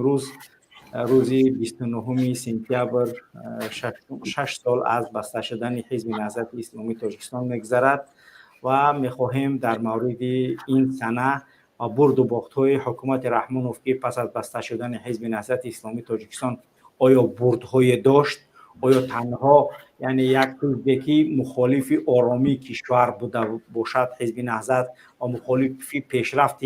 امروز روزی 29 سپتامبر 6 سال از بسته شدن حزب نهضت اسلامی تاجیکستان میگذرد و میخواهیم در مورد این سنه برد و باخت‌های حکومت رحمانوف که پس از بسته شدن حزب نهضت اسلامی تاجیکستان آیا بردهای داشت، آیا تنها یعنی یک حزبی مخالف آرامی کشور بوده باشد حزب نهضت و مخالف پیشرفت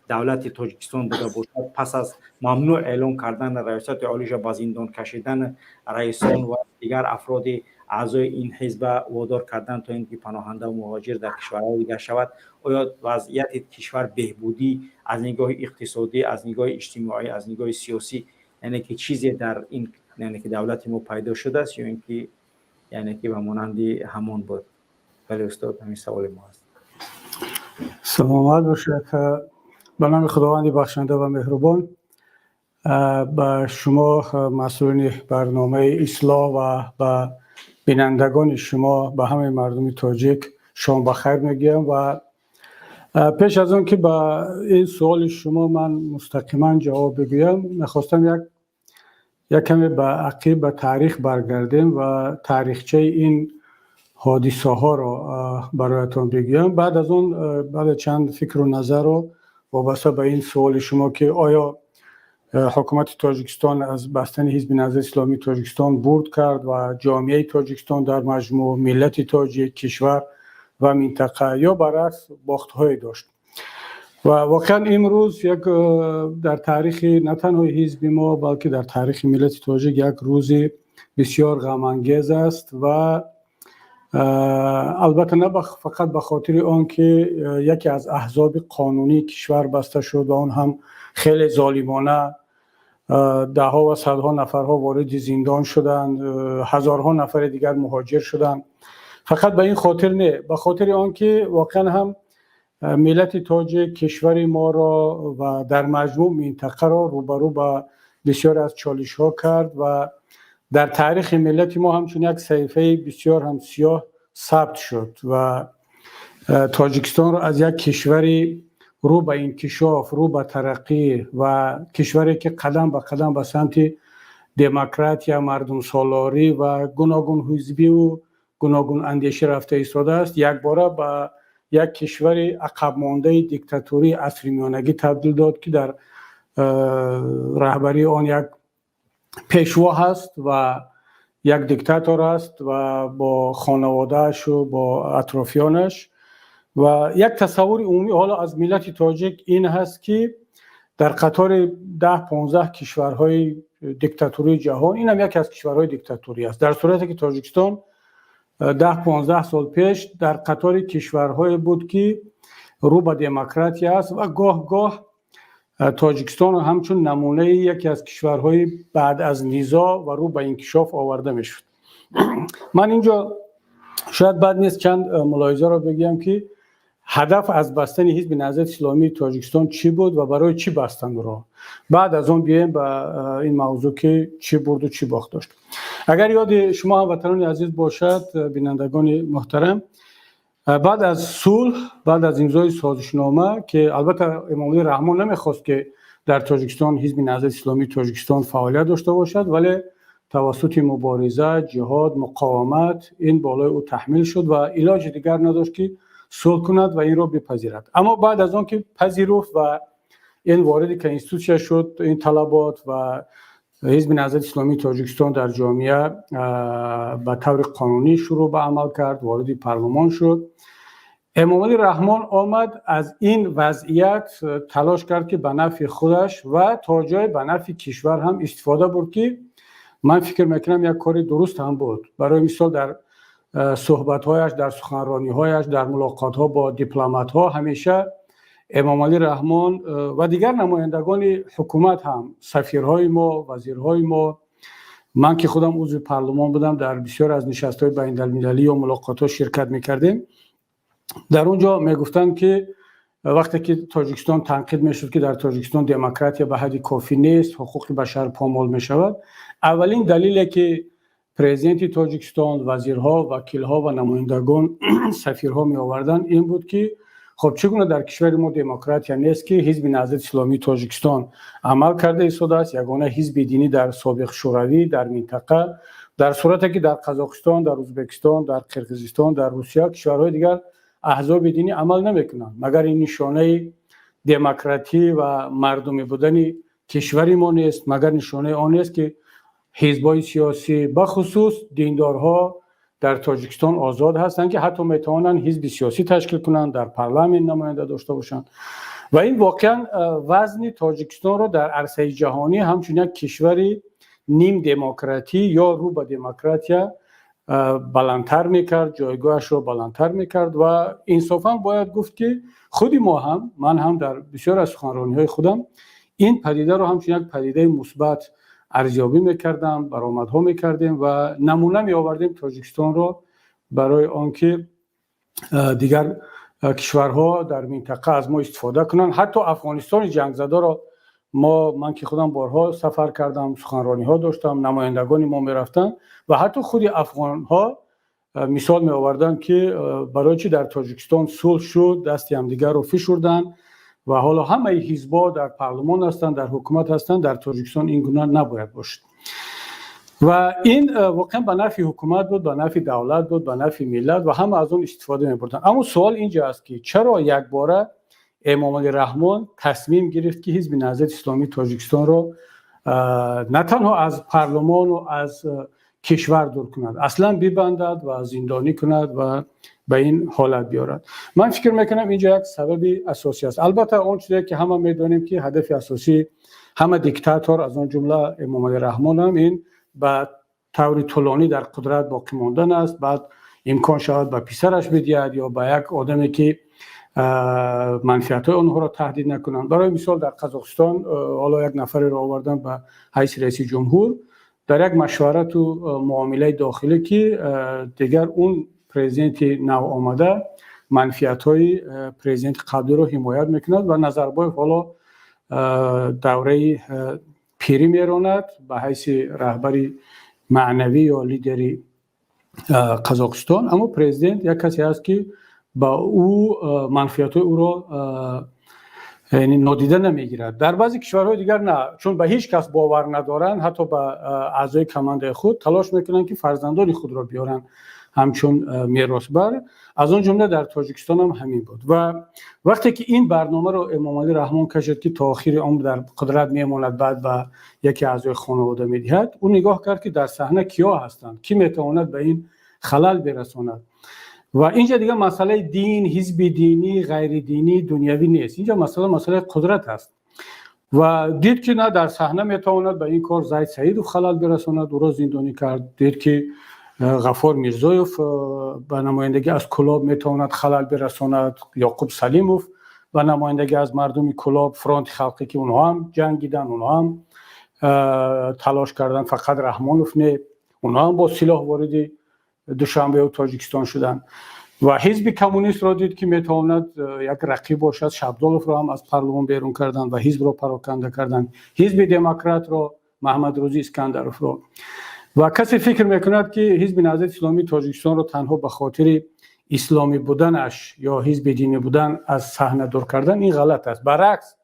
دولت تاجیکستان بوده باشد پس از ممنوع اعلام کردن ریاست عالیش به زندان کشیدن رئیسان و دیگر افراد اعضای این حزب وادار کردن تا اینکه پناهنده و مهاجر در کشورهای دیگر شود. آیا وضعیت کشور بهبودی از نگاه اقتصادی، از نگاه اجتماعی، از نگاه سیاسی یعنی که چیزی در این یعنی که دولت ما پیدا شده است یا اینکه یعنی که به مانند همان بود؟ ولی استاد همین سوال ما است. سلامت باشید. به نام خداوند بخشنده و مهربان، به شما مسئولین برنامه اصلاح و به بینندگان شما، به همه مردم تاجیک شما بخیر میگم. و پیش از اون که به این سوال شما من مستقیما جواب بگویم، میخواستم یک کمی به عقب به تاریخ برگردیم و تاریخچه این حادثه ها را برایتان بگویم. بعد از اون بعد چند فکر و نظر رو وابسته به این سوال شما که آیا حکومت تاجیکستان از بستن حزب نهضت اسلامی تاجیکستان برد کرد و جامعه تاجیکستان در مجموع، ملت تاجیک، کشور و منطقه، یا برعکس باخت‌های داشت. و واقعا امروز یک در تاریخ نه تنها حزب ما بلکه در تاریخ ملت تاجیک یک روز بسیار غم انگیز است و البته نه فقط به خاطر آن که یکی از احزاب قانونی کشور بسته شد و اون هم خیلی ظالمانه، ده ها و صدها نفرها وارد زندان شدند، هزارها نفر دیگر مهاجر شدند. فقط به این خاطر نه، به خاطر آن که واقعا هم ملت تاجیک کشور ما را و در مجموع منطقه را روبرو با بسیار از چالش ها کرد و در تاریخ ملت ما همچون یک صحیفه بسیار هم سیاه ثبت شد و تاجیکستان را از یک کشوری رو به انکشاف، رو به ترقی و کشوری که قدم به قدم به سمت دموکراسی، مردم سالاری و گوناگون حزبی و گوناگون اندیشه رفته ایستاده است، یک باره به یک کشور عقب مانده دیکتاتوری عصر میانگی تبدیل داد که در رهبری آن یک پیشوا هست و یک دیکتاتور است و با خانوادهش و با اطرافیانش. و یک تصور عمومی حالا از ملت تاجیک این هست که در قطار 10-15 کشورهای دیکتاتوری جهان این هم یک از کشورهای دیکتاتوری است، در صورتی که تاجیکستان 10-15 سال پیش در قطار کشورهای بود که رو به دموکراسی است و گاه تاجیکستان همچون نمونه یکی از کشورهای بعد از نزاع و رو به انکشاف آورده می شد. من اینجا شاید بد نیست چند ملاحظه را بگم که هدف از بستن حزب نهضت اسلامی تاجیکستان چی بود و برای چی بستن را. بعد از اون بیایم به این موضوع که چی برد و چی باخت داشت. اگر یاد شما هموطنان عزیز باشد بینندگان محترم، بعد از صلح، بعد از امضای سازشنامه که البته امام علی رحمان نمیخواست که در تاجیکستان حزب نهضت اسلامی تاجیکستان فعالیت داشته باشد، ولی توسط مبارزه، جهاد، مقاومت این بالای او تحمیل شد و علاج دیگر نداشت که صلح کند و این را بپذیرد. اما بعد از آن که پذیرفت و این وارد کنستیتوسیا شد، این طلبات و حزب نهضت اسلامی تاجیکستان در جامعه به طور قانونی شروع به عمل کرد، وارد پارلمان شد. امام علی رحمان آمد از این وضعیت تلاش کرد که به نفع خودش و تا جای به نفع کشور هم استفاده برد که من فکر میکنم یک کاری درست هم بود. برای مثال در صحبت‌هایش، در سخنرانی‌هایش، در ملاقات‌ها با دیپلمات‌ها همیشه امام علی رحمان و دیگر نمایندگان حکومت هم، سفیرهای ما، وزیرهای ما، من که خودم عضو پارلمان بودم، در بسیار از نشست‌های بین‌المللی و ملاقات‌ها شرکت می‌کردیم. در اونجا میگفتن که وقتی که تاجیکستان تنقید میشد که در تاجیکستان دموکراسی به حد کافی نیست، حقوق بشر پامال میشود، اولین دلیلی که پرزیدنت تاجیکستان، وزیرها، وکیلها و نمایندگان، سفیرها می آوردن این بود که خب چگونه در کشور ما دموکراتیا نیست که حزب نهضت اسلامی تاجیکستان عمل کرده ایستاده است، یگانه حزب دینی در سابق شوروی در منطقه، در صورتی که در قزاقستان، در ازبکستان، در قرقیزستان، در روسیه، کشورهای دیگر احزاب دینی عمل نمیکنند، مگر این نشانه دموکراتی و مردمی بودن کشور ما نیست، مگر نشانه آن است که حزب‌های سیاسی بخصوص دیندارها در تاجیکستان آزاد هستند که حتی میتوانند حزب سیاسی تشکیل کنند، در پارلمان نماینده داشته باشند و این واقعا وزن تاجیکستان را در عرصه جهانی همچون یک کشوری نیم دموکراتی یا رو به دموکراتیا بلندتر میکرد، جایگاهش را بلندتر میکرد و انصافا باید گفت که خودی ما هم، من هم در بسیار از سخنرانی‌های خودم این پدیده رو همچون یک پدیده مثبت ارزیابی میکردم، برآمدها میکردیم و نمونه می آوردیم تاجیکستان رو برای آنکه دیگر کشورها در منطقه از ما استفاده کنند. حتی افغانستان جنگ زده را من که خودم بارها سفر کردم، سخنرانی ها داشتم، نمایندگان ما میرفتن و حتی خود افغان ها مثال می آوردن که برای چی در تاجیکستان صلح شد، دستی هم دیگر رو فشردن و حالا همه حزب‌ها در پارلمان هستند، در حکومت هستند، در تاجیکستان این گونه نباید باشد و این واقعا به نفع حکومت بود، به نفع دولت بود، به نفع ملت و همه از اون استفاده می‌بردن. اما سوال اینجا است که چرا یک باره امام علی رحمان تصمیم گرفت که حزب نهضت اسلامی تاجیکستان رو نه تنها از پارلمان و از کشور دور کند، اصلا ببندد و زندانی کند و به این حالت بیارد. من فکر میکنم اینجا یک سبب اساسی است. البته اون چیزی که همه میدونیم که هدف اساسی همه دیکتاتور از اون جمله امام علی رحمان هم این به طور طولانی در قدرت باقی ماندن است، بعد امکان شود به پسرش بدهد یا به یک آدمی که منفعت‌های آنها را تهدید نکنند. برای مثال در قزاقستان حالا یک نفر را آوردن به حیث رئیس جمهور در یک مشورت و معامله داخلی که دیگر اون پرزیدنت نو آمده منفعت‌های پرزیدنت قبلی رو حمایت میکند و نظربایف حالا دوره پیری میراند به حیث رهبری معنوی یا لیدری قزاقستان، اما پرزیدنت یک کسی است که با او منفعت‌های او را یعنی نادیده نمیگیرد. در بعضی کشورهای دیگر نه، چون به هیچ کس باور ندارن، حتی به اعضای کمانده خود تلاش میکنن که فرزندان خود را بیارن همچون میراثبر. از اون جمله در تاجیکستان هم همین بود و وقتی که این برنامه رو امام علی رحمان کشید که تا آخر عمر در قدرت میماند، بعد به یکی اعضای خانواده میدهد، اون نگاه کرد که در صحنه کیا هستند، کی میتواند به این خلل برساند و اینجا دیگه مسئله دین، حزب دینی، غیر دینی، دنیوی نیست، اینجا مسئله قدرت است و دید که نه در صحنه میتواند به این کار زید سعید و خلل برساند، او را زندانی کرد. دید که غفار میرزایوف به نمایندگی از کلاب میتواند خلل برساند، یعقوب سلیموف به نمایندگی از مردم کلاب، فرانت خلقی که اونها هم جنگیدن، اونها هم تلاش کردن، فقط رحمانوف نه، اونها هم با سلاح وارد دوشنبه و تاجیکستان شدن و حزب کمونیست را دید که میتواند یک رقیب باشد، شبدالوف را هم از پارلمان بیرون کردن و حزب را پراکنده کردن، حزب دموکرات را محمد روزی اسکندروف را و کسی فکر میکند که حزب نهضت اسلامی تاجیکستان را تنها به خاطر اسلامی بودنش یا حزب دینی بودن از صحنه دور کردن، این غلط است. برعکس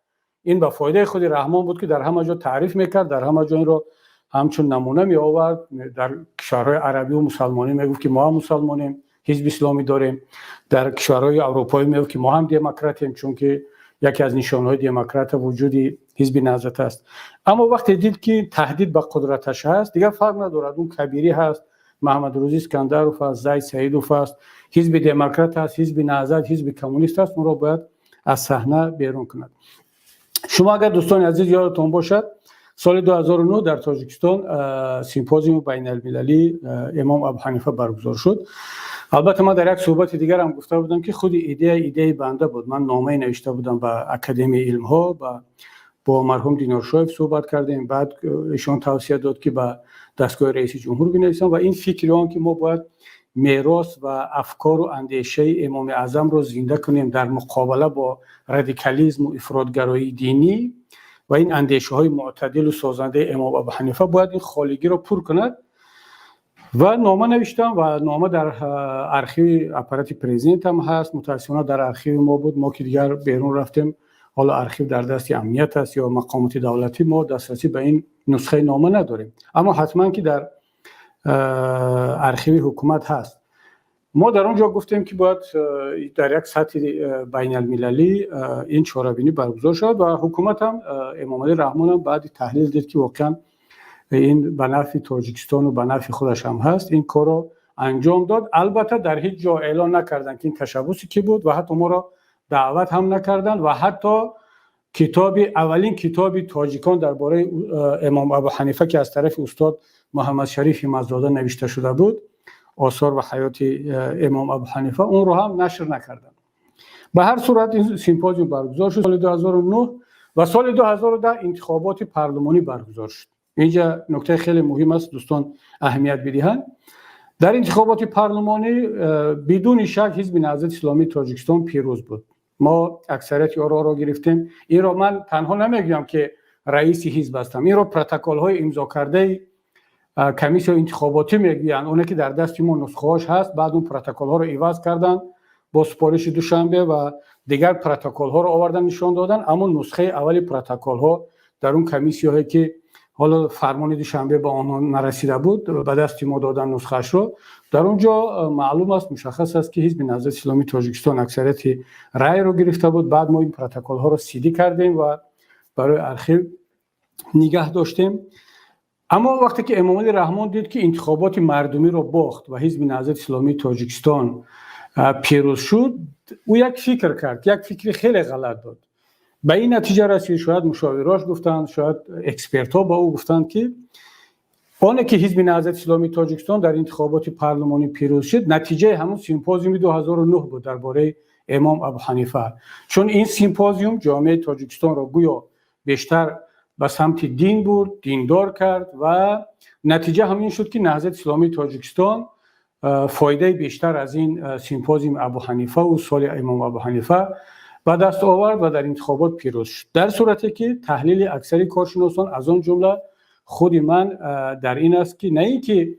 این به فایده خود رحمان بود که در همه جا تعریف میکرد، در همه جا این را همچون نمونه می آورد. در کشورهای عربی و مسلمانی میگفت که ما هم مسلمانیم، حزب اسلامی داریم. در کشورهای اروپایی میگفت که ما هم دموکراتیم، چون که یکی از نشانهای دموکرات وجود حزب نهضت است. اما وقتی دید که تهدید به قدرتش هست، دیگه فرق ندارد اون کبیری هست، محمد روزی اسکندروف است، زید سعیدوف است، حزب دموکرات است، حزب نهضت، حزب کمونیست است، اون را باید از صحنه بیرون کند. شما اگر دوستان عزیز یادتون باشد سال 2009 در تاجیکستان سیمپوزیوم بین المللی امام ابو حنیفه برگزار شد. البته من در یک صحبت دیگر هم گفته بودم که خود ایده بنده بود. من نامه نوشته بودم به اکادمی علم ها، با مرحوم دینار شایف صحبت کردیم، بعد ایشان توصیه داد که به دستگاه رئیس جمهور بنویسم و این فکر آن که ما باید میراث و افکار و اندیشه امام اعظم رو زنده کنیم در مقابله با رادیکالیسم و افراطگرایی دینی و این اندیشه های معتدل و سازنده امام ابو حنیفه، باید این خالیگی رو پر کند و نامه نوشتم و نامه در ارشیو اپارات پرزیدنت هم هست. متاسفانه در ارشیو ما بود، ما که دیگر بیرون رفتیم، حالا ارشیو در دست امنیت است یا مقامات دولتی، ما دسترسی به این نسخه نامه نداریم، اما حتما که در ارشیو حکومت هست. ما در اونجا گفتیم که باید در یک سطح بین المللی این چاره‌بینی برگزار شد و حکومت هم امام علی رحمان هم بعد تحلیل دید که واقعا این به نفع تاجیکستان و به نفع خودش هم هست، این کار رو انجام داد. البته در هیچ جا اعلان نکردن که این تشبوسی کی بود و حتی ما را دعوت هم نکردن و حتی اولین کتاب تاجیکان درباره امام ابو حنیفه که از طرف استاد محمد شریف مزداده نوشته شده بود، آثار و حیات امام ابو حنیفه، اون رو هم نشر نکردن. به هر صورت این سیمپوزیوم برگزار شد سال 2009 و سال 2010 انتخابات پارلمانی برگزار شد. اینجا نکته خیلی مهم است دوستان اهمیت بدهند. در انتخابات پارلمانی بدون شک حزب نهضت اسلامی تاجیکستان پیروز بود. ما اکثریت آرا را گرفتیم. این را من تنها نمیگم که رئیس حزب هستم، این را پروتکل های امضا کرده کمیسیون انتخاباتی میگن، اون که در دست ما نسخه هاش هست، بعد اون پروتکل ها رو عوض کردن با سپارش دوشنبه و دیگر پروتکل ها رو آوردن نشان دادن، اما نسخه اولی پروتکل ها در اون کمیسیون هایی که حالا فرمان دوشنبه به آنها نرسیده بود به دست ما دادن نسخه‌اش رو. در اونجا معلوم است، مشخص است که حزب نهضت اسلامی تاجیکستان اکثریت رأی رو گرفته بود. بعد ما این پروتکل ها رو سیدی کردیم و برای ارشیو نگه داشتیم. اما وقتی که امام علی رحمان دید که انتخابات مردمی رو باخت و حزب نهضت اسلامی تاجیکستان پیروز شد، او یک فکر کرد، یک فکر خیلی غلط داد. به این نتیجه رسید، شاید مشاوراش گفتند، شاید اکسپرت ها با او گفتند که آنه که حزب نهضت اسلامی تاجیکستان در انتخابات پارلمانی پیروز شد نتیجه همون سیمپوزیوم 2009 بود درباره امام ابو حنیفه، چون این سیمپوزیوم جامعه تاجیکستان را گویا بیشتر به سمت دین برد، دیندار کرد و نتیجه همین شد که نهضت اسلامی تاجیکستان فایده بیشتر از این سیمپوزیوم ابو حنیفه و سال امام ابو حنیفه به دست آورد و در انتخابات پیروز شد. در صورتی که تحلیل اکثری کارشناسان از آن جمله خود من در این است که نه اینکه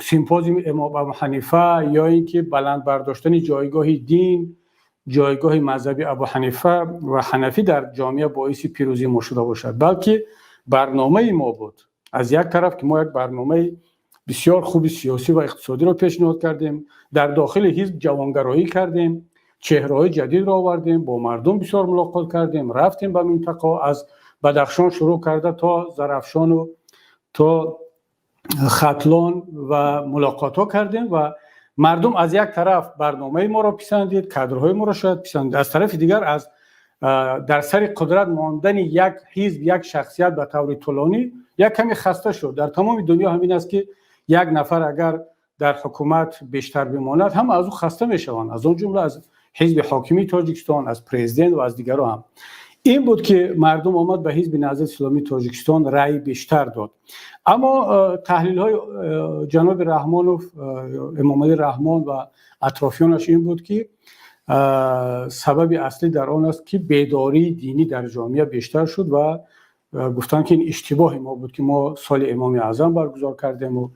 سیمپوزیوم امام ابو حنیفه یا اینکه بلند برداشتن جایگاه دین، جایگاه مذهبی ابو حنیفه و حنفی در جامعه باعث پیروزی ما شده باشد، بلکه برنامه ما بود. از یک طرف که ما یک برنامه بسیار خوب سیاسی و اقتصادی را پیشنهاد کردیم، در داخل حزب جوانگرایی کردیم، چهره‌های جدید را آوردیم، با مردم بسیار ملاقات کردیم، رفتیم به منطقه، از بدخشان شروع کرده تا زرافشان و تا ختلان و ملاقات ها کردیم و مردم از یک طرف برنامه ما را پسندید، کادرهای ما را شاید پسندید، از طرف دیگر از در سر قدرت ماندن یک حزب، یک شخصیت به طور طولانی یک کمی خسته شد. در تمام دنیا همین است که یک نفر اگر در حکومت بیشتر بماند هم از او خسته میشوند، از اون جمله از حزب حاکمی تاجیکستان، از پرزیدنت و از دیگرها هم. این بود که مردم آمد به حزب نهضت اسلامی تاجیکستان رأی بیشتر داد. اما تحلیل های جناب رحمانوف، امام علی رحمان و اطرافیانش این بود که سبب اصلی در آن است که بیداری دینی در جامعه بیشتر شد و گفتن که این اشتباه ما بود که ما سال امام اعظم برگزار کردیم و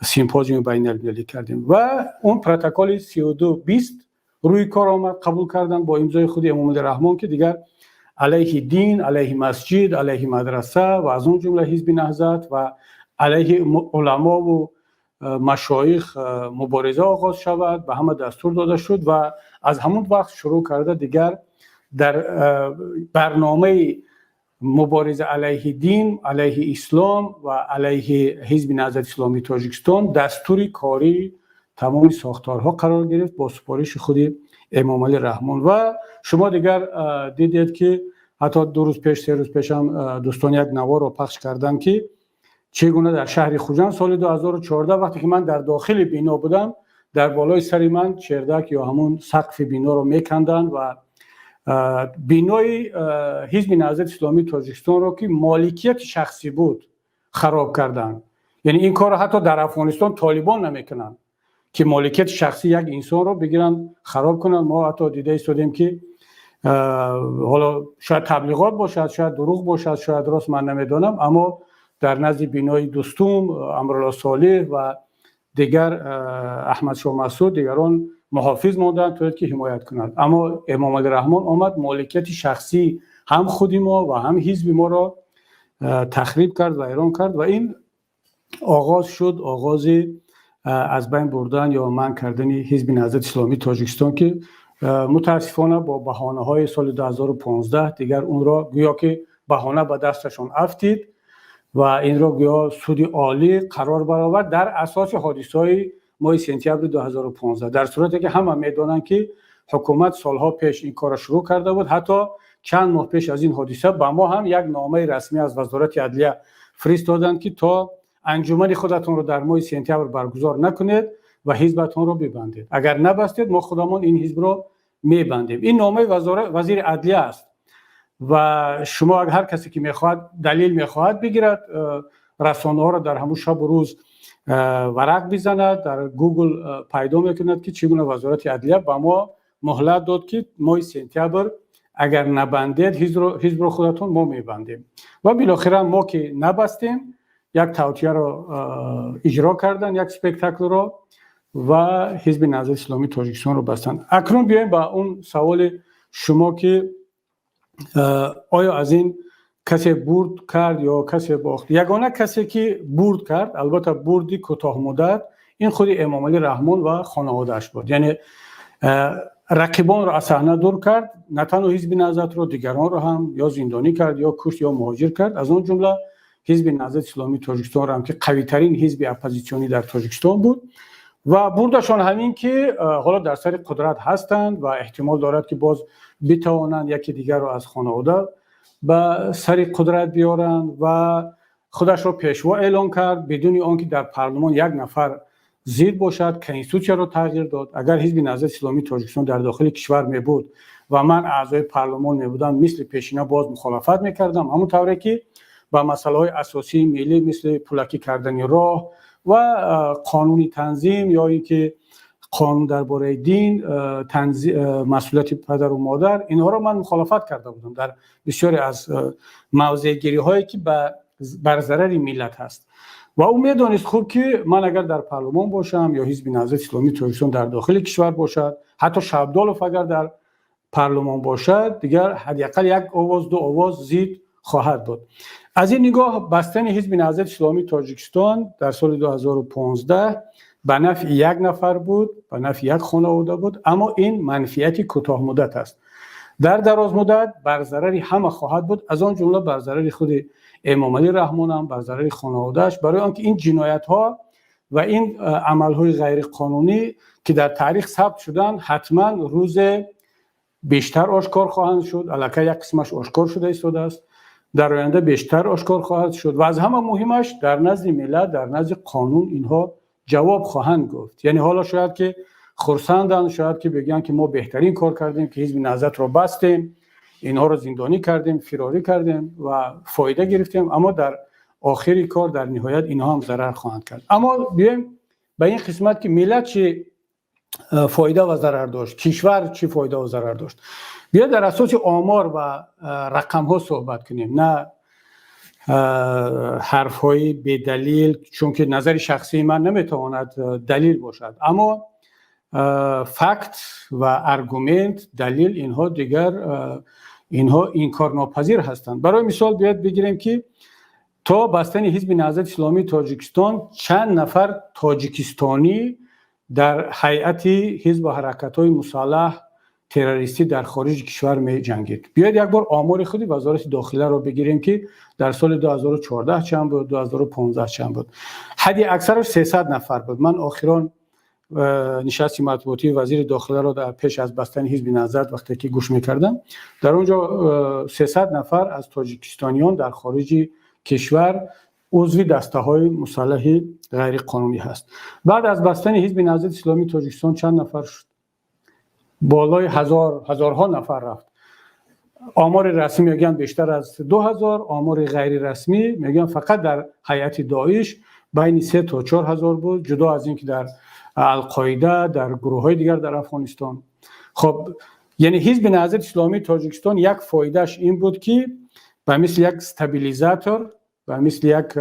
سیمپوزیوم بین المللی کردیم و اون پروتکل 3220 روی کار آمد، قبول کردن با امضای خود امام علی رحمان که دیگر علیه دین، علیه مسجد، علیه مدرسه و از اون جمله حزب نهضت و علیه علما و مشایخ مبارزه آغاز شود به همه دستور داده شد و از همون وقت شروع کرده دیگر در برنامه مبارزه علیه دین، علیه اسلام و علیه حزب نهضت اسلامی تاجیکستان دستور کاری تمام ساختارها قرار گرفت با سپارش خود امام علی رحمان. و شما دیگر دیدید که حتی 2 روز پیش 3 روز پیش هم دوستان یک نوار رو پخش کردن که چگونه در شهر خوجند سال 2014 وقتی که من در داخل بینا بودم در بالای سر من چردک یا همون سقف بینا رو میکندن و بینای حزب نهضت اسلامی تاجیکستان رو که مالکیت شخصی بود خراب کردن. یعنی این کار رو حتی در افغانستان طالبان نمیکنن که مالکیت شخصی یک انسان رو بگیرن خراب کنن. ما حتی دیده ایستادیم که حالا شاید تبلیغات باشد، شاید دروغ باشد، شاید راست، من نمیدونم، اما در نزد بینای دوستوم امرالله صالح و دیگر احمد شاه مسعود دیگران محافظ ماندند تا که حمایت کنند. اما امام علی رحمان آمد مالکیت شخصی هم خود ما و هم حزب ما را تخریب کرد و ایران کرد و این آغاز شد، آغاز از بین بردن یا منع کردن حزب نهضت اسلامی تاجیکستان که متاسفانه با بهانه‌های سال 2015 دیگر اون را گویا که بهانه به دستشان افتید و این را گویا سود عالی قرار برآورد در اساس حادثه‌های ماه سپتامبر 2015، در صورتی که همه می‌دانند که حکومت سالها پیش این کار را شروع کرده بود. حتی چند ماه پیش از این حادثه به ما هم یک نامه رسمی از وزارت عدلیه فرستادند که تا انجمن خودتون رو در ماه سپتامبر برگزار نکنید و حزبتون رو ببندید، اگر نبستید ما خودمان این حزب رو میبندیم. این نامه وزیر عدلیه است و شما اگر هر کسی که میخواد دلیل میخواد بگیرد، رسانه ها رو در همون شب و روز ورق بزند، در گوگل پیدا میکند که چگونه وزارت عدلیه با ما مهلت داد که ماه سپتامبر اگر نبندید حزب رو خودتون ما میبندیم و بالاخره ما که نبستیم یک توطئه رو اجرا کردن، یک اسپکتاکل رو و حزب نهضت اسلامی تاجیکستان رو بستن. اکنون بیایم با اون سوال شما که آیا از این کسی برد کرد یا کسی باخت؟ یگانه کسی که برد کرد، البته بردی کوتاه مدت، این خود امام علی رحمان و خانواده‌اش بود. یعنی رقیبان رو از صحنه دور کرد، نه تنها حزب نهضت رو، دیگران رو هم یا زندانی کرد یا کشت یا مهاجر کرد. از اون جمله حزب نهضت اسلامی تاجیکستان هم که قوی ترین حزب اپوزیسیونی در تاجیکستان بود و بردشان همین که حالا در سر قدرت هستند و احتمال دارد که باز بتوانند یکی دیگر رو از خانواده به سر قدرت بیارند و خودش را پیشوا اعلام کرد بدون آنکه در پارلمان یک نفر زیر باشد. کنستیتوسیون رو تغییر داد. اگر حزب نهضت اسلامی تاجیکستان در داخل کشور می بود و من اعضای پارلمان می بودم، مثل پیشینه باز مخالفت میکردم، همونطوری که با مسائل های اساسی ملی مثل پولکی کردن راه و قانونی تنظیم یا اینکه قانون درباره دین، مسئولیت پدر و مادر، اینها را من مخالفت کرده بودم در بسیاری از موضع گیری هایی که بر ضرر ملت هست و او میدانست خوب که من اگر در پارلمان باشم یا حزب نهضت اسلامی تاجیکستان در داخل کشور باشد، حتی شبدالوف اگر در پارلمان باشد، دیگر حداقل یک آواز دو آواز زید خواهد بود. از این نگاه بستن حزب نهضت اسلامی تاجیکستان در سال 2015 به نفع یک نفر بود، به نفع یک خانواده بود، اما این منفعتی کوتاه مدت است. در دراز مدت بر ضرر همه خواهد بود، از آن جمله بر ضرر خود امام علی رحمان هم، بر ضرر خانواده‌اش، برای آنکه این جنایت ها و این عمل های غیر قانونی که در تاریخ ثبت شدن حتما روز بیشتر آشکار خواهند شد. البته یک قسمش آشکار شده ایستاده است، در آینده بیشتر آشکار خواهد شد و از همه مهمش در نزد ملت، در نزد قانون اینها جواب خواهند گفت. یعنی حالا شاید که خرسندن، شاید که بگن که ما بهترین کار کردیم که حزب نهضت رو بستیم، اینها رو زندانی کردیم، فراری کردیم و فایده گرفتیم، اما در آخری کار در نهایت اینها هم ضرر خواهند کرد. اما بیایم به این قسمت که ملت چه فایده و ضرر داشت، کشور چه فایده و ضرر داشت. بیا در اساس آمار و رقم ها صحبت کنیم، نه حرف های بی دلیل، چون که نظر شخصی من نمیتواند دلیل باشد، اما فکت و ارگومنت، دلیل، اینها دیگر اینها انکارناپذیر هستند. برای مثال بیاید بگیریم که تا بستن حزب نهضت اسلامی تاجیکستان چند نفر تاجیکستانی در هیئت حزب و حرکت‌های مسلح تروریستی در خارج کشور می جنگید. بیاید یک بار آمار خودی وزارت داخله رو بگیریم که در سال 2014 چند بود، 2015 چند بود. حدی اکثرش 300 نفر بود. من آخران نشست مطبوعاتی وزیر داخله رو در پیش از بستن حزب نهضت وقتی که گوش می‌کردم، در اونجا 300 نفر از تاجیکستانیان در خارج کشور عضو دسته‌های مسلح غیر قانونی هست. بعد از بستن حزب نهضت اسلامی تاجیکستان چند نفر شد؟ بالای هزارها نفر رفت. آمار رسمی میگن بیشتر از 2000، آمار غیر رسمی میگن فقط در هیئت داعش بین 3 تا 4000 بود، جدا از این که در القاعده، در گروه‌های دیگر در افغانستان. خب یعنی حزب نهضت اسلامی تاجیکستان یک فایدهش این بود که به مثل یک استابیلیزاتور و مثل یک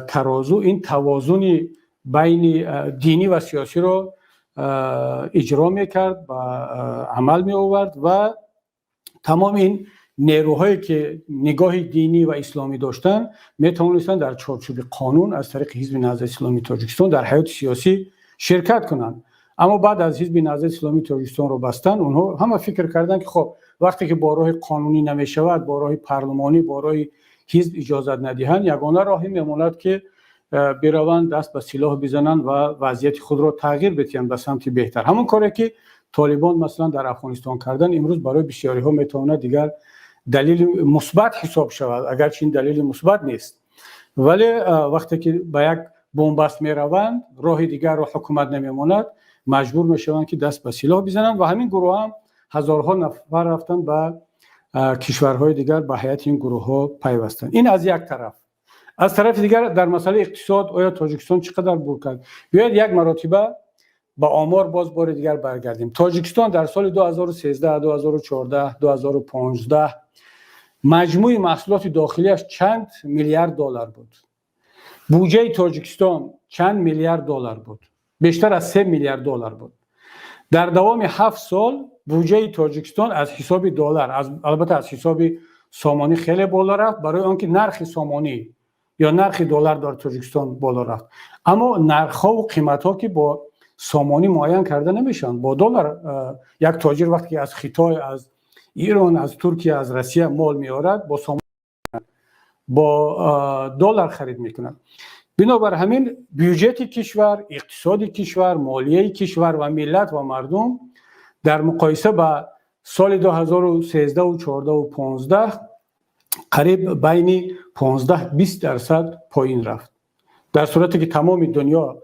ترازو این توازن بین دینی و سیاسی رو اجرا میکرد و عمل می آورد و تمام این نیروهایی که نگاه دینی و اسلامی داشتن می توانستن در چارچوب قانون از طریق حزب نهضت اسلامی تاجیکستان در حیات سیاسی شرکت کنند. اما بعد از حزب نهضت اسلامی تاجیکستان رو بستن، اونها همه فکر کردن که خب وقتی که با راه قانونی نمی شود، با راه پارلمانی، با راه حزب اجازت ندهند، یگانه راهی میماند که بروند دست به سلاح بزنند و وضعیت خود را تغییر بدهند به سمت بهتر. همون کاری که طالبان مثلا در افغانستان کردن امروز برای بسیاری ها میتواند دیگر دلیل مثبت حساب شود، اگرچه این دلیل مثبت نیست. ولی وقتی که به یک بنبست میروند، راه دیگر را حکومت نمیماند، مجبور میشوند که دست به سلاح بزنند و همین گروه هم هزارها نفر رفتن به کشورهای دیگر به حیات این گروه ها پیوستند. این از یک طرف. از طرف دیگر در مسئله اقتصاد آیا تاجیکستان چقدر بور کرد؟ بیاید یک مرتبه با آمار باز بار دیگر برگردیم. تاجیکستان در سال 2013 2014 2015 مجموع محصولات داخلیش چند میلیارد دلار بود. بودجه تاجیکستان چند میلیارد دلار بود؟ بیشتر از 3 میلیارد دلار بود. در دوام 7 سال بودجه تاجیکستان از حساب دلار، البته از حساب سامانی خیلی بالا رفت، برای آنکه نرخ سامانی یا نرخ دلار در تاجیکستان بالا رفت. اما نرخ‌ها و قیمت‌ها که با سامانی معین کرده نمیشن. با دلار یک تاجر وقتی از خیتای، از ایران، از ترکیه، از روسیه مال میارد، با سامانی با دلار خرید میکنند. بنابر همین بودجه کشور، اقتصاد کشور، مالیه کشور و ملت و مردم در مقایسه با سال 2013 و 14 و 15 قریب بین 15-20% پایین رفت. در صورتی که تمام دنیا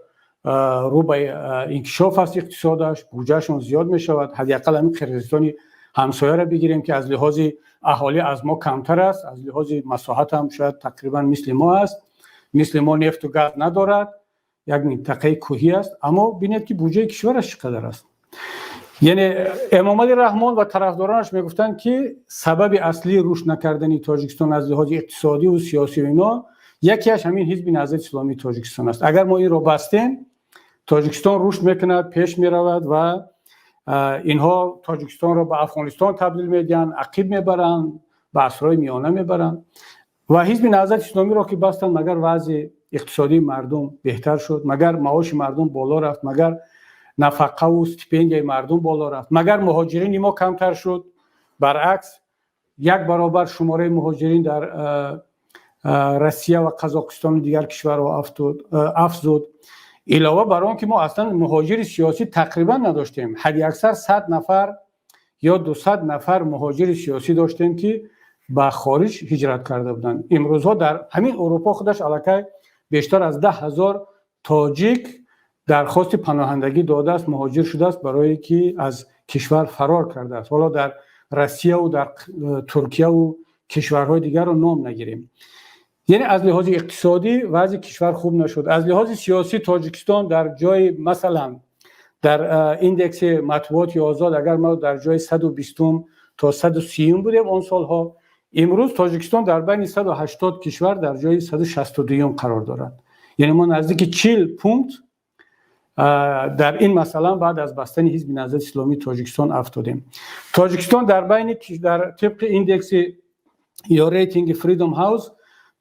رو به انکشاف است اقتصادش، بودجهشون زیاد می شود. حداقل همین قرقیزستان همسایه را بگیریم که از لحاظ اهالی از ما کمتر است، از لحاظ مساحت هم شاید تقریبا مثل ما است، مثل ما نفت و گاز ندارد، یک منطقه کوهی است، اما ببینید که بودجه کشورش چقدر است. یعنی امام علی رحمان و طرفدارانش میگفتند که سبب اصلی رشد نکردن تاجیکستان از لحاظ اقتصادی و سیاسی و اینا یکیش همین حزب نهضت اسلامی تاجیکستان است. اگر ما این رو بستیم، تاجیکستان رشد میکند، پیش میرود و اینها تاجیکستان را به افغانستان تبدیل میدن، عقیب میبرند، به اسرای میانه میبرند. و حزب نهضت اسلامی را که بستن، مگر وضع اقتصادی مردم بهتر شد؟ مگر معاش مردم بالا رفت؟ مگر نفقه و استیپندیای مردم بالا رفت؟ مگر مهاجرین ما کمتر شد؟ برعکس 1 برابر شماره مهاجرین در روسیه و قزاقستان و دیگر کشورها افزود. علاوه بر آن که ما اصلا مهاجر سیاسی تقریبا نداشتیم، حد اکثر 100 نفر یا 200 نفر مهاجر سیاسی داشتیم که به خارج هجرت کرده بودند. امروزها در همین اروپا خودش الکی بیشتر از 10,000 تاجیک درخواست پناهندگی داده است، مهاجر شده است برای که از کشور فرار کرده است. حالا در روسیه و در ترکیه و کشورهای دیگر رو نام نگیریم. یعنی از لحاظ اقتصادی وضع کشور خوب نشد. از لحاظ سیاسی تاجیکستان در جای، مثلا در ایندکس مطبوعات آزاد اگر ما در جای 120 تا 130 بودیم اون سالها، امروز تاجیکستان در بین 180 کشور در جای 162 قرار دارد. یعنی ما نزدیک 40 پونت در این مثلا بعد از بستن حزب نهضت اسلامی تاجیکستان افتادیم. تاجیکستان در بین در طبق ایندکس یا ریتینگ فریدم هاوس،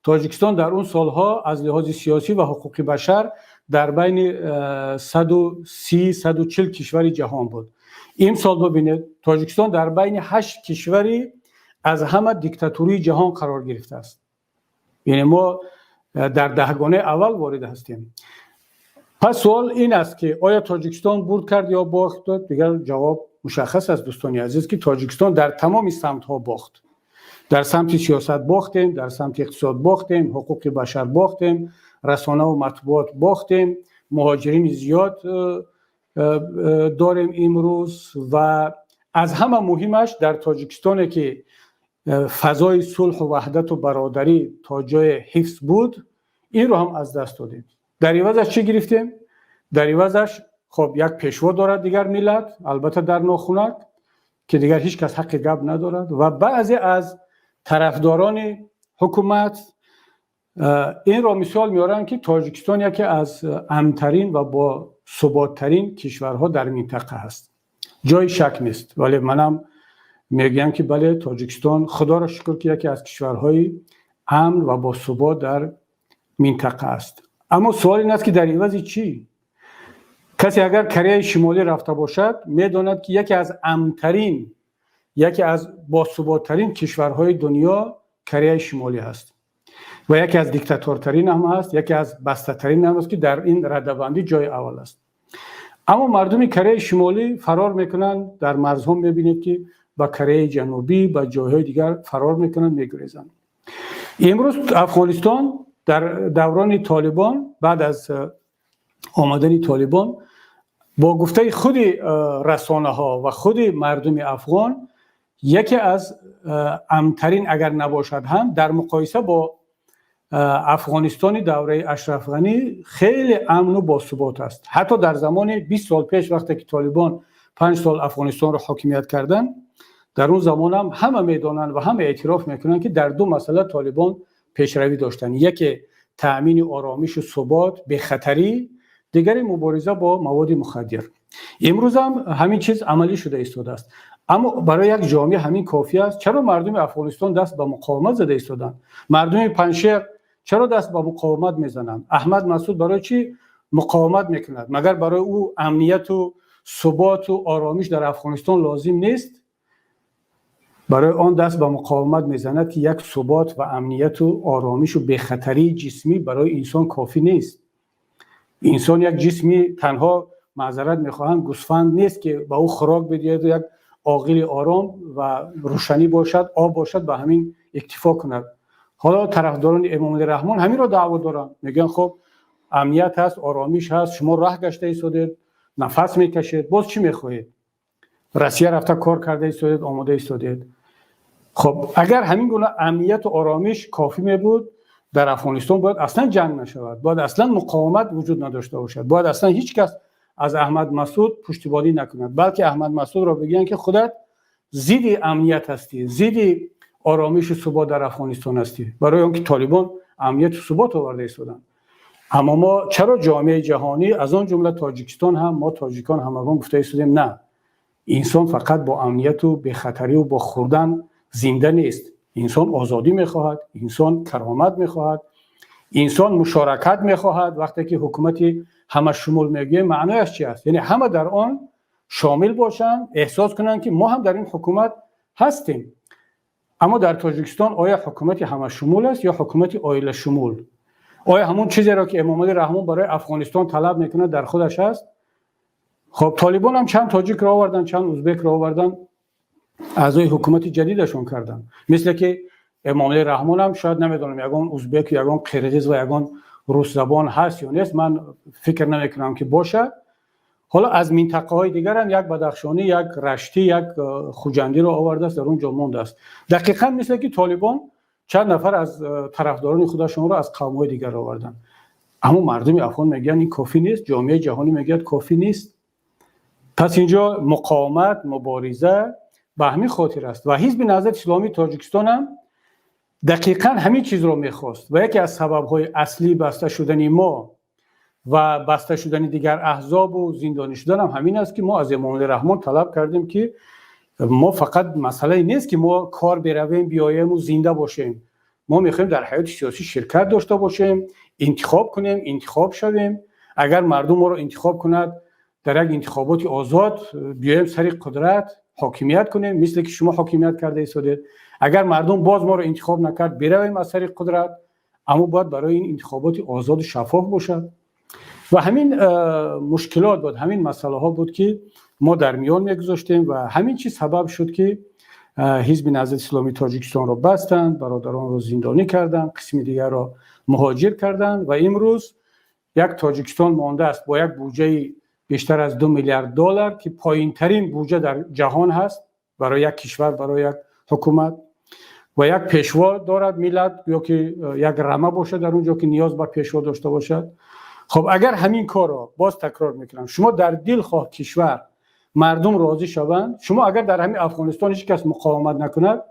تاجیکستان در اون سالها از لحاظ سیاسی و حقوق بشر در بین 130-140 کشور جهان بود. این سال ببینید تاجیکستان در بین 8 کشوری از همه دیکتاتوری جهان قرار گرفته است. یعنی ما در دهگانه اول وارد هستیم. پس سوال این است که آیا تاجیکستان برد کرد یا باخت داد؟ دیگر جواب مشخص است دوستان عزیز که تاجیکستان در تمام سمت‌ها باخت. در سمت سیاست باختیم، در سمت اقتصاد باختیم، حقوق بشر باختیم، رسانه و مطبوعات باختیم، مهاجرین زیاد داریم امروز و از همه مهمش در تاجیکستان که فضای صلح و وحدت و برادری تا جای حفظ بود، این رو هم از دست دادیم. در عوضش چی گرفتیم؟ در عوضش خب یک پیشوا دارد دیگر ملت، البته در ناخونک که دیگر هیچ کس حق گپ ندارد و بعضی از طرفداران حکومت این را مثال میارن که تاجیکستان یکی از امن‌ترین و با ثبات‌ترین کشورها در منطقه است. جای شک نیست، ولی منم میگم که بله تاجیکستان خدا را شکر که یکی از کشورهای امن و با ثبات در منطقه است. اما سوال این است که در عوض چی؟ کسی اگر کره شمالی رفته باشد میداند که یکی از امن‌ترین، یکی از باثبات‌ترین کشورهای دنیا کره شمالی است و یکی از دیکتاتورترین هم است، یکی از بسته‌ترین هم است که در این رده‌بندی جای اول است. اما مردم کره شمالی فرار میکنند، در مرزها میبینید که با کره جنوبی با جاهای دیگر فرار میکنند، میگریزند. امروز افغانستان در دوران طالبان، بعد از آمدن طالبان، با گفته خود رسانه ها و خود مردم افغان یکی از امن‌ترین اگر نباشد هم در مقایسه با افغانستان دوره اشرف غنی خیلی امن و باثبات است. حتی در زمان 20 سال پیش وقتی که طالبان 5 سال افغانستان را حاکمیت کردن، در اون زمان هم همه میدانند و همه اعتراف میکنند که در دو مسئله طالبان پیشروی داشتن. یکی تأمین آرامش و ثبات به خطری، دیگری مبارزه با مواد مخدر. امروز هم همین چیز عملی شده ایستاده است. اما برای یک جامعه همین کافی است؟ چرا مردم افغانستان دست به مقاومت زده ایستادند؟ مردم پنجشیر چرا دست به مقاومت میزنند؟ احمد مسعود برای چی مقاومت میکند؟ مگر برای او امنیت و ثبات و آرامش در افغانستان لازم نیست؟ برای آن دست به مقاومت میزند که یک ثبات و امنیت و آرامش و بخطری جسمی برای انسان کافی نیست. انسان یک جسمی تنها معذرت میخواهم گوسفند نیست که با او خوراک بدهید و یک عاقل آرام و روشنی باشد، آب باشد، به همین اکتفا کند. حالا طرفداران امام علی رحمان همین را دعوت دارن، میگن خب امنیت هست، آرامش هست، شما راه گشته ایستادید، نفس میکشید، باز چی میخواهید؟ روسیه رفته کار کرده ایستادید، آماده ایستادید. خب اگر همین گونه امنیت و آرامش کافی می بود، در افغانستان باید اصلا جنگ نشود، باید اصلا مقاومت وجود نداشته باشد، باید اصلا هیچ کس از احمد مسعود پشتیبانی نکند، بلکه احمد مسعود را بگن که خودت ضد امنیت هستی، ضد آرامش و ثبات در افغانستان هستی، برای اینکه طالبان امنیت و ثبات آورده ایستادن. اما ما چرا جامعه جهانی از آن جمله تاجیکستان هم، ما تاجیکان همگان گفته ایستادیم نه، انسان فقط با امنیت و به خطری و با خوردن زنده نیست. انسان آزادی میخواهد، انسان کرامت میخواهد، انسان مشارکت میخواهد. وقتی که حکومت همه شمول میگه معنیش چی است؟ یعنی همه در آن شامل باشن، احساس کنن که ما هم در این حکومت هستیم. اما در تاجیکستان آیا حکومت همه شمول است یا حکومت عائله شمول؟ آیا همون چیزی را که امام علی رحمان برای افغانستان طلب میکنه در خودش هست؟ خب طالبان هم چند تاجیک را آوردن، چند ازبک را آوردن، اعضای حکومت جدیدشون کردن. مثل که امام علی رحمان هم شاید نمیدونم یگان ازبک، یگان قرقیز و یگان روس زبان هست یا نیست، من فکر نمیکنم که باشه. حالا از منطقه های دیگر هم یک بدخشانی، یک رشتی، یک خوجندی رو آورده است، در اونجا مونده است. دقیقاً مثل که طالبان چند نفر از طرفداران خودشون رو از قوم های دیگر آوردن. اما مردم افغان میگن این کافی نیست، جامعه جهانی میگه کافی نیست. پس اینجا مقاومت، مبارزه به همین خاطر است و حزب نهضت اسلامی تاجیکستان هم دقیقاً همین چیز رو میخواست و یکی از سبب‌های اصلی بسته شدن ما و بسته شدن دیگر احزاب و زندانی شدن هم همین است که ما از امام علی رحمان طلب کردیم که ما فقط مسئله نیست که ما کار برویم بیاییم و زنده باشیم، ما میخوایم در حیات سیاسی شرکت داشته باشیم، انتخاب کنیم، انتخاب شویم. اگر مردم ما رو انتخاب کند در یک انتخابات آزاد بیایم سر قدرت حاکمیت کنیم مثل که شما حاکمیت کرده ایستادید. اگر مردم باز ما رو انتخاب نکرد برویم از سر قدرت، اما باید برای این انتخابات آزاد و شفاف باشد. و همین مشکلات بود، همین مسئله ها بود که ما در میان میگذاشتیم و همین چیز سبب شد که حزب نهضت اسلامی تاجیکستان را بستند، برادران را زندانی کردند، قسم دیگر را مهاجر کردند و امروز یک تاجیکستان مانده است با یک بودجه بیشتر از 2 میلیارد دلار که پایین ترین بودجه در جهان هست برای یک کشور، برای یک حکومت، و یک پیشوا دارد ملت، یا که یک رمه باشه در اونجا که نیاز به پیشوا داشته باشد. خب اگر همین کار را باز تکرار میکنم، شما در دل خواه کشور مردم راضی شوند، شما اگر در همین افغانستان هیچ کس مقاومت نکند،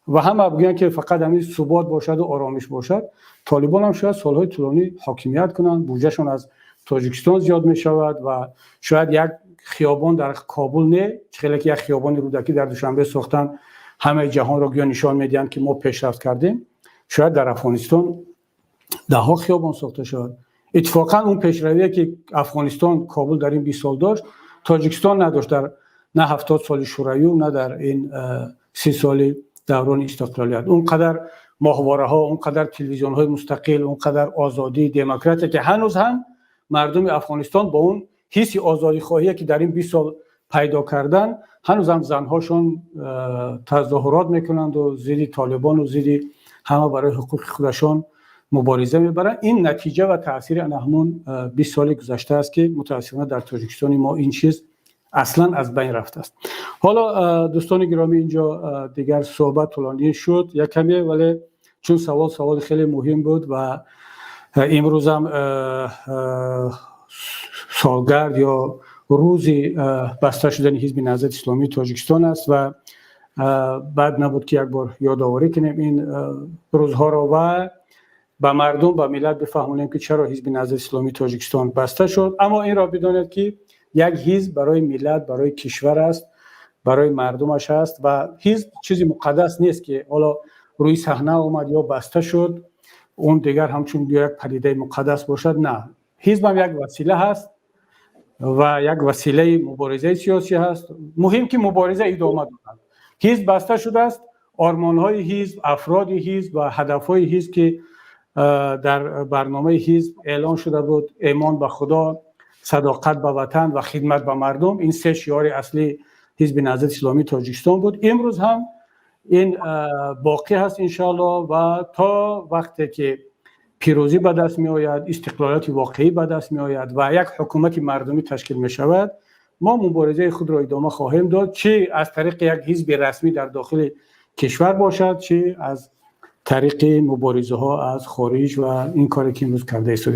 و همه بگن که فقط همین ثبات باشد و آرامش باشد. طالبان هم شاید سالهای طولانی حاکمیت کنند، بودجهشون از تاجیکستان زیاد می شود و شاید یک خیابان در کابل نه، خیلی که یک خیابان رودکی در دوشنبه ساختن همه جهان را نشان میدن که ما پیشرفت کردیم. شاید در افغانستان ده ها خیابان ساخته شد. اتفاقا اون پیشروی که افغانستان کابل در این 20 سال داشت تاجیکستان نداشت، در نه 70 سال شوروی نه در این 30 سال دوران استقلالیت. اونقدر ماهواره ها، اونقدر تلویزیون های مستقل، اونقدر آزادی دموکراتی که هنوز هم مردم افغانستان با اون حس آزادی خواهی که در این 20 سال پیدا کردن هنوز هم زنهاشون تظاهرات میکنند و ضد طالبان و ضد همه برای حقوق خودشان مبارزه میبرند. این نتیجه و تاثیر همون 20 سال گذشته است که متاسفانه در تاجیکستان ما این چیز اصلا از بین رفته است. حالا دوستان گرامی اینجا دیگر صحبت طولانی شد یک کمی، ولی چون سوال خیلی مهم بود و امروز هم سالگرد یا روزی بسته شدن حزب نهضت اسلامی تاجیکستان است و بعد نبود که یک بار یادآوری کنیم این روزها را و به مردم به ملت بفهمونیم که چرا حزب نهضت اسلامی تاجیکستان بسته شد. اما این را بدانید که یک حزب برای ملت، برای کشور است، برای مردمش است و حزب چیزی مقدس نیست که حالا روی صحنه اومد یا بسته شد اون دیگر همچون یک پدیده مقدس باشد. نه، حزب هم یک وسیله هست و یک وسیله مبارزه سیاسی هست. مهم که مبارزه ادامه دارد. حزب بسته شده است، آرمان‌های حزب، افراد حزب و هدف‌های حزب که در برنامه حزب اعلان شده بود، ایمان به خدا، صداقت به وطن و خدمت به مردم، این سه شعار اصلی حزب نهضت اسلامی تاجیکستان بود. امروز هم این باقی هست انشاءالله و تا وقتی که پیروزی به دست می آید، استقلالیت واقعی به دست می آید و یک حکومت مردمی تشکیل می شود، ما مبارزه خود را ادامه خواهیم داد، چه از طریق یک حزب رسمی در داخل کشور باشد، چه از طریق مبارزه ها از خارج و این کاری که امروز کرده ایستادیم.